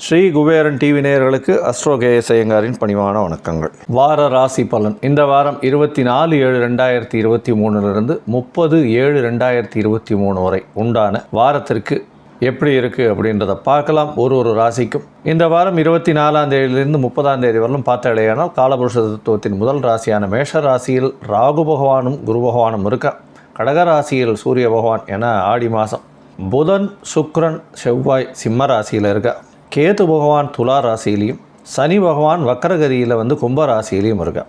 Sri Kuberan TV நேயர்களுக்கு astro KS ஐயங்காரின் பணிவான வணக்கங்கள். வார ராசி பலன் இந்த வாரம் 24/7/2023 30/7/2023 வரை உண்டான வாரத்திற்கு எப்படி இருக்குது அப்படின்றத பார்க்கலாம். ஒரு ராசிக்கும் இந்த வாரம் 24ஆம் தேதியிலிருந்து 30ஆம் தேதி வரலும் பார்த்தாலேயானால் காலபுருஷ தத்துவத்தின் முதல் ராசியான மேஷ ராசியில் ராகு பகவானும் குரு பகவானும் இருக்க, கடகராசியில் சூரிய பகவான் என ஆடி மாதம், புதன் சுக்கிரன் செவ்வாய் சிம்ம ராசியில் இருக்க, கேது பகவான் துலா ராசியிலையும், சனி பகவான் வக்கரகதியில் கும்ப ராசியிலையும் இருக்க.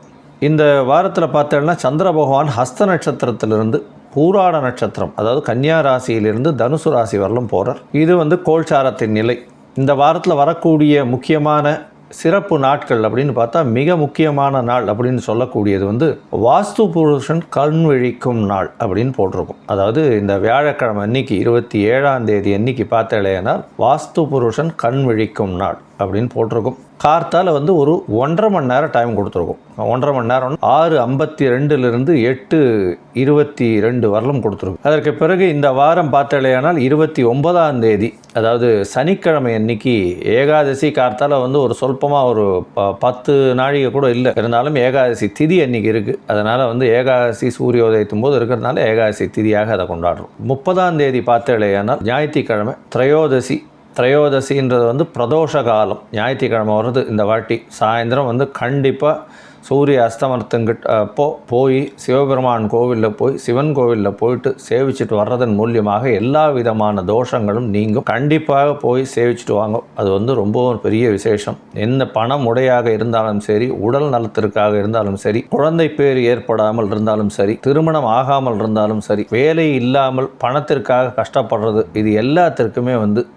இந்த வாரத்தில் பார்த்தோம்னா சந்திர பகவான் ஹஸ்த நட்சத்திரத்திலிருந்து பூராட நட்சத்திரம், அதாவது கன்னியா ராசியிலிருந்து தனுசு ராசி வரலும் போகிறார். இது கோல்சாரத்தின் நிலை. இந்த வாரத்தில் வரக்கூடிய முக்கியமான சிறப்பு நாட்கள் அப்படின்னு பார்த்தா, மிக முக்கியமான நாள் அப்படின்னு சொல்லக்கூடியது வாஸ்து புருஷன் கண் விழிக்கும் நாள் அப்படின்னு போட்டிருக்கும். அதாவது இந்த வியாழக்கிழமை அன்னைக்கு 27ஆம் தேதி அன்னைக்கு பார்த்தாலேனால் வாஸ்து புருஷன் கண் விழிக்கும் நாள் அப்படின்னு போட்டிருக்கும். கார்த்தால் ஒரு 1.5 மணி நேரம் டைம் கொடுத்துருக்கும். 1.5 மணி நேரம் 6:52 8:22 வரலும் கொடுத்துருக்கும். அதற்கு பிறகு இந்த வாரம் பார்த்தாலேயானால் 29ஆம் தேதி, அதாவது சனிக்கிழமை அன்னைக்கு ஏகாதசி. கார்த்தால் ஒரு சொல்பமாக ஒரு 10 நாழிகை கூட இல்லை, இருந்தாலும் ஏகாதசி திதி அன்னைக்கு இருக்குது. அதனால் ஏகாதசி சூரியோதயத்தும் போது இருக்கிறதுனால ஏகாதசி திதியாக அதை கொண்டாடுறோம். 30ஆம் தேதி பார்த்தாலேயானால் ஞாயிற்றுக்கிழமை திரையோதசின்றது பிரதோஷ காலம், ஞாயிற்றுக்கிழமை வருது. இந்த வாட்டி சாயந்தரம் கண்டிப்பாக சூரிய அஸ்தமனத்துங்கிட்ட போய் சிவபெருமான் கோவிலில் போய் சிவன் கோவிலில் போயிட்டு சேவிச்சுட்டு வர்றதன் மூலியமாக எல்லா விதமான தோஷங்களும் நீங்கும். கண்டிப்பாக போய் சேவிச்சுட்டு வாங்க. அது ரொம்ப பெரிய விசேஷம். எந்த பணம் உடையாக இருந்தாலும் சரி, உடல் நலத்திற்காக இருந்தாலும் சரி, குழந்தை பேர் ஏற்படாமல் இருந்தாலும் சரி, திருமணம் ஆகாமல் இருந்தாலும் சரி, வேலை இல்லாமல் பணத்திற்காக கஷ்டப்படுறது, இது எல்லாத்திற்குமே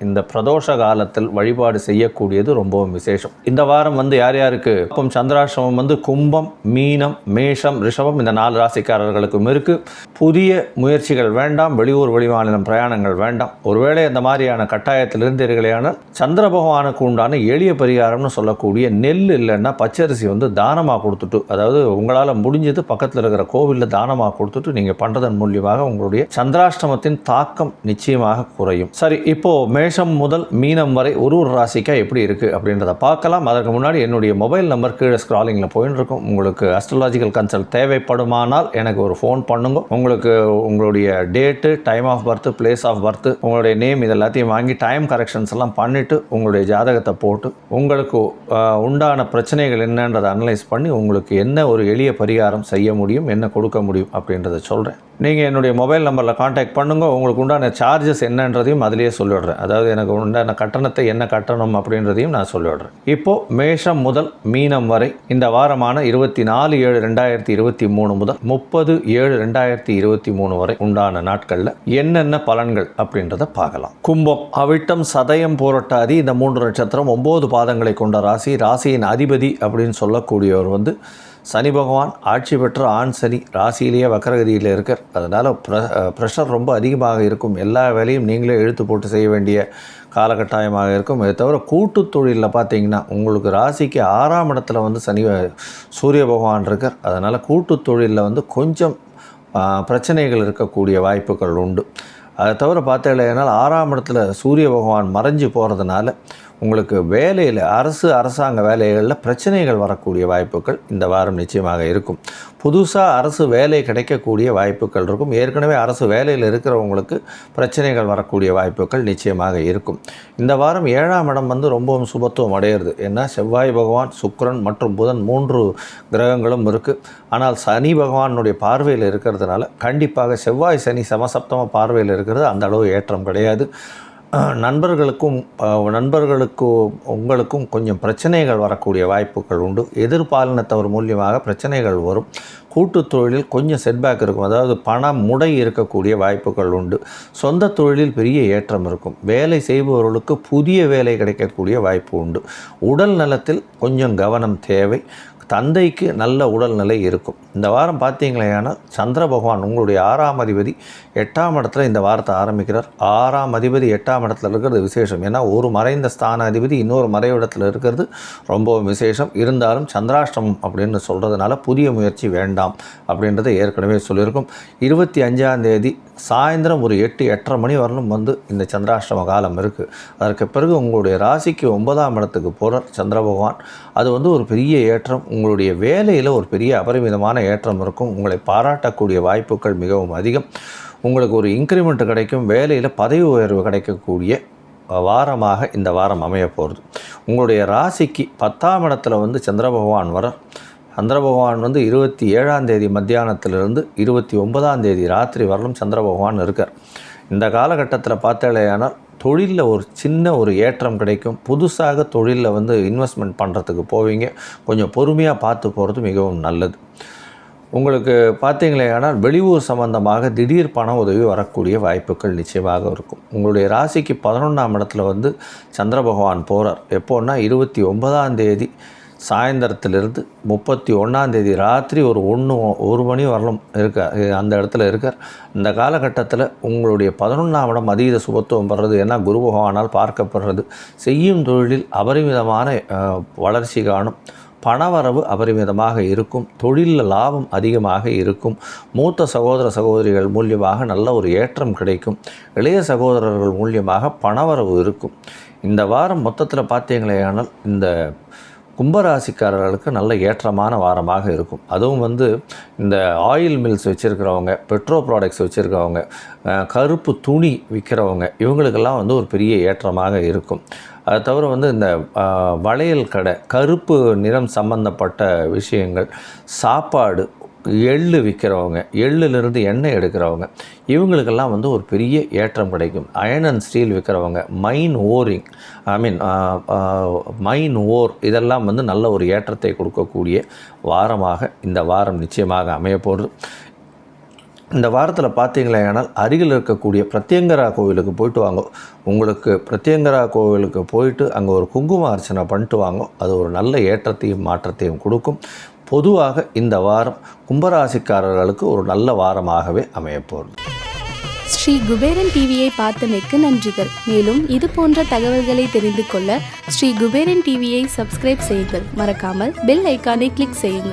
இந்த பிரதோஷ காலத்தில் வழிபாடு செய்யக்கூடியது ரொம்பவும் விசேஷம். இந்த வாரம் யார் யாருக்கு சந்திராஷ்டமம் கும்பம், மீனம், மேஷம், ரிஷபம் இந்த 4 ராசிக்காரர்களுக்கும் இருக்குது. புதிய முயற்சிகள் வேண்டாம், வெளியூர் வெளிமாநிலம் பிரயாணங்கள் வேண்டாம். ஒருவேளை அந்த மாதிரியான கட்டாயத்தில் இருந்தீர்களேனால் சந்திர பகவானுக்கு உண்டான எளிய பரிகாரம்னு சொல்லக்கூடிய நெல் இல்லைன்னா பச்சரிசி தானமாக கொடுத்துட்டு, அதாவது உங்களால் முடிஞ்சது பக்கத்தில் இருக்கிற கோவிலில் தானமாக கொடுத்துட்டு நீங்கள் பண்ணுறதன் மூலியமாக உங்களுடைய சந்திராஷ்டமத்தின் தாக்கம் நிச்சயமாக குறையும். சரி, இப்போது மேஷம் முதல் மீனம் வரை ஒரு ராசிக்கா எப்படி இருக்குது அப்படின்றத பார்க்கலாம். அதற்கு முன்னாடி என்னுடைய மொபைல் நம்பர் கீழே ஸ்க்ராலிங்கில் போயின்னு உங்களுக்கு அஸ்ட்ராலஜிக்கல் கன்சல்ட் தேவைப்படுமானால் எனக்கு ஒரு ஃபோன் பண்ணுங்க. உங்களுக்கு உங்களுடைய date, time of birth, place of birth, உங்களுடைய நேம் இது எல்லாத்தையும் வாங்கி டைம் கரெக்ஷன்ஸ் எல்லாம் பண்ணிவிட்டு உங்களுடைய ஜாதகத்தை போட்டு உங்களுக்கு உண்டான பிரச்சனைகள் என்னன்றதை அனலைஸ் பண்ணி உங்களுக்கு என்ன ஒரு எளிய பரிகாரம் செய்ய முடியும், என்ன கொடுக்க முடியும் அப்படின்றத சொல்கிறேன். நீங்கள் என்னுடைய மொபைல் நம்பரில் காண்டாக்ட் பண்ணுங்க. உங்களுக்கு உண்டான சார்ஜஸ் என்னன்றதையும் அதிலேயே சொல்லிவிடுறேன். அதாவது எனக்கு உண்டான கட்டணத்தை என்ன கட்டணம் அப்படின்றதையும் நான் சொல்லிவிடுறேன். இப்போது மேஷம் முதல் மீனம் வரை இந்த வாரமான 24/7/2023 முதல் 30/7/2023 வரை உண்டான நாட்களில் என்னென்ன பலன்கள் அப்படின்றத பார்க்கலாம். கும்பம், அவிட்டம், சதயம், பூரட்டாதி இந்த 3 நட்சத்திரம் 9 பாதங்களை கொண்ட ராசி. ராசியின் அதிபதி அப்படின்னு சொல்லக்கூடியவர் சனி பகவான், ஆட்சி பெற்ற ஆண் சனி, ராசியிலேயே வக்கரகதியில் இருக்கார். அதனால் ப்ரெஷர் ரொம்ப அதிகமாக இருக்கும். எல்லா வேலையும் நீங்களே இழுத்து போட்டு செய்ய வேண்டிய காலகட்டாயமாக இருக்கும். இதை தவிர கூட்டு தொழிலில் பார்த்தீங்கன்னா உங்களுக்கு ராசிக்கு 6ஆம் இடத்துல சூரிய பகவான் இருக்கார். அதனால் கூட்டு தொழிலில் கொஞ்சம் பிரச்சனைகள் இருக்கக்கூடிய வாய்ப்புகள் உண்டு. அதை தவிர பார்த்தீங்கன்னா 6ஆம் இடத்துல சூரிய பகவான் மறைஞ்சு போகிறதுனால உங்களுக்கு வேலையில் அரசாங்க வேலைகளில் பிரச்சனைகள் வரக்கூடிய வாய்ப்புகள் இந்த வாரம் நிச்சயமாக இருக்கும். புதுசாக அரசு வேலை கிடைக்கக்கூடிய வாய்ப்புகள் இருக்கும். ஏற்கனவே அரசு வேலையில் இருக்கிறவங்களுக்கு பிரச்சனைகள் வரக்கூடிய வாய்ப்புகள் நிச்சயமாக இருக்கும். இந்த வாரம் 7ஆம் இடம் ரொம்பவும் சுபத்துவம் அடையிறது. ஏன்னா செவ்வாய் பகவான், சுக்கிரன் மற்றும் புதன் 3 கிரகங்களும் இருக்குது. ஆனால் சனி பகவானுடைய பார்வையில் இருக்கிறதுனால கண்டிப்பாக செவ்வாய் சனி சமசப்தம பார்வையில் இருக்கிறது அந்த அளவு ஏற்றம் கிடையாது. நண்பர்களுக்கும் உங்களுக்கும் கொஞ்சம் பிரச்சனைகள் வரக்கூடிய வாய்ப்புகள் உண்டு. எதிர்பாலினத்தவர் மூலியமாக பிரச்சனைகள் வரும். கூட்டு தொழிலில் கொஞ்சம் செட்பேக் இருக்கும். அதாவது பணம் முடை இருக்கக்கூடிய வாய்ப்புகள் உண்டு. சொந்த தொழிலில் பெரிய ஏற்றம் இருக்கும். வேலை செய்பவர்களுக்கு புதிய வேலை கிடைக்கக்கூடிய வாய்ப்பு உண்டு. உடல் நலத்தில் கொஞ்சம் கவனம் தேவை. தந்தைக்கு நல்ல உடல்நிலை இருக்கும். இந்த வாரம் பார்த்தீங்களேன்னா சந்திர பகவான் உங்களுடைய 6ஆம் அதிபதி 8ஆம் இடத்துல இந்த வாரத்தை ஆரம்பிக்கிறார். 6ஆம் அதிபதி 8ஆம் இடத்துல இருக்கிறது விசேஷம். ஏன்னா ஒரு மறைந்த ஸ்தான அதிபதி இன்னொரு மறைவிடத்தில் இருக்கிறது ரொம்பவும் விசேஷம். இருந்தாலும் சந்திராஷ்டமம் அப்படின்னு சொல்கிறதுனால புதிய முயற்சி வேண்டாம் அப்படின்றத ஏற்கனவே சொல்லியிருக்கும். 25ஆம் தேதி சாயந்தரம் ஒரு 8-8:30 மணி வரலும் வந்து இந்த சந்திராஷ்டம காலம் இருக்குது. அதற்கு பிறகு உங்களுடைய ராசிக்கு 9ஆம் இடத்துக்கு போகிறார் சந்திர பகவான். அது வந்து ஒரு பெரிய ஏற்றம். உங்களுடைய வேலையில் ஒரு பெரிய அபரிமிதமான ஏற்றம் இருக்கும். உங்களை பாராட்டக்கூடிய வாய்ப்புகள் மிகவும் அதிகம். உங்களுக்கு ஒரு இன்க்ரிமெண்ட் கிடைக்கும். வேலையில் பதவி உயர்வு கிடைக்கக்கூடிய வாரமாக இந்த வாரம் அமைய போகிறது. உங்களுடைய ராசிக்கு 10ஆம் இடத்துல வந்து சந்திர பகவான் வர. சந்திர பகவான் வந்து 27ஆம் தேதி மத்தியானத்திலிருந்து 29ஆம் தேதி ராத்திரி வரலும் சந்திர பகவான் இருக்கார். இந்த காலகட்டத்தில் பார்த்தாலேயானால் தொழிலில் ஒரு சின்ன ஒரு ஏற்றம் கிடைக்கும். புதுசாக தொழிலில் வந்து இன்வெஸ்ட்மெண்ட் பண்ணுறதுக்கு போவீங்க. கொஞ்சம் பொறுமையாக பார்த்து போகிறது மிகவும் நல்லது. உங்களுக்கு பார்த்தீங்களேயானால் வெளியூர் சம்பந்தமாக திடீர் பண உதவி வரக்கூடிய வாய்ப்புகள் நிச்சயமாக இருக்கும். உங்களுடைய ராசிக்கு 11ஆம் இடத்துல வந்து சந்திர பகவான் போகிறார். எப்போன்னா 29ஆம் தேதி சாயந்தரத்திலிருந்து 31ஆம் தேதி ராத்திரி ஒரு 1 மணி வரலும் அந்த இடத்துல இருக்கார். இந்த காலகட்டத்தில் உங்களுடைய 11ஆம் இடம் அதீத சுபத்துவம் பெறுறது. ஏன்னா குரு பகவானால் பார்க்கப்படுறது. செய்யும் தொழிலில் அபரிமிதமான வளர்ச்சி காணும். பணவரவு அபரிமிதமாக இருக்கும். தொழிலில் லாபம் அதிகமாக இருக்கும். மூத்த சகோதர சகோதரிகள் மூலியமாக நல்ல ஒரு ஏற்றம் கிடைக்கும். இளைய சகோதரர்கள் மூலியமாக பணவரவு இருக்கும். இந்த வாரம் மொத்தத்தில் பார்த்தீங்களேயானால் இந்த கும்பராசிக்காரர்களுக்கு நல்ல ஏற்றமான வாரமாக இருக்கும். அதுவும் வந்து இந்த ஆயில் மில்ஸ் வச்சுருக்கிறவங்க, பெட்ரோ ப்ராடக்ட்ஸ் வச்சுருக்கிறவங்க, கருப்பு துணி விற்கிறவங்க, இவங்களுக்கெல்லாம் வந்து ஒரு பெரிய ஏற்றமாக இருக்கும். அதை தவிர வந்து இந்த வளையல் கடை, கருப்பு நிறம் சம்பந்தப்பட்ட விஷயங்கள், சாப்பாடு, எள்ளு விற்கிறவங்க, எள்ளிலிருந்து எண்ணெய் எடுக்கிறவங்க, இவங்களுக்கெல்லாம் வந்து ஒரு பெரிய ஏற்றம் கிடைக்கும். அயர்ன் அண்ட் ஸ்டீல் விற்கிறவங்க, மைன் ஓர் இதெல்லாம் வந்து நல்ல ஒரு ஏற்றத்தை கொடுக்கக்கூடிய வாரமாக இந்த வாரம் நிச்சயமாக அமைய போகிறது. இந்த வாரத்தில் பார்த்தீங்களேனால் அருகில் இருக்கக்கூடிய பிரத்யங்கரா கோவிலுக்கு போயிட்டு வாங்க. உங்களுக்கு பிரத்யங்கரா கோவிலுக்கு போயிட்டு அங்கே ஒரு குங்கும அர்ச்சனை பண்ணிட்டு வாங்க. அது ஒரு நல்ல ஏற்றத்தையும் மாற்றத்தையும் கொடுக்கும். பொதுவாக இந்த வாரம் கும்பராசிக்காரர்களுக்கு ஒரு நல்ல வாரமாகவே அமையப்போகுது. ஸ்ரீ குபேரன் டிவியை பார்த்தமைக்கு நன்றிகள். மேலும் இது போன்ற தகவல்களை தெரிந்து கொள்ள ஸ்ரீ குபேரன் டிவியை சப்ஸ்கிரைப் செய்யுங்கள். மறக்காமல் பெல் ஐக்கானை கிளிக் செய்யுங்கள்.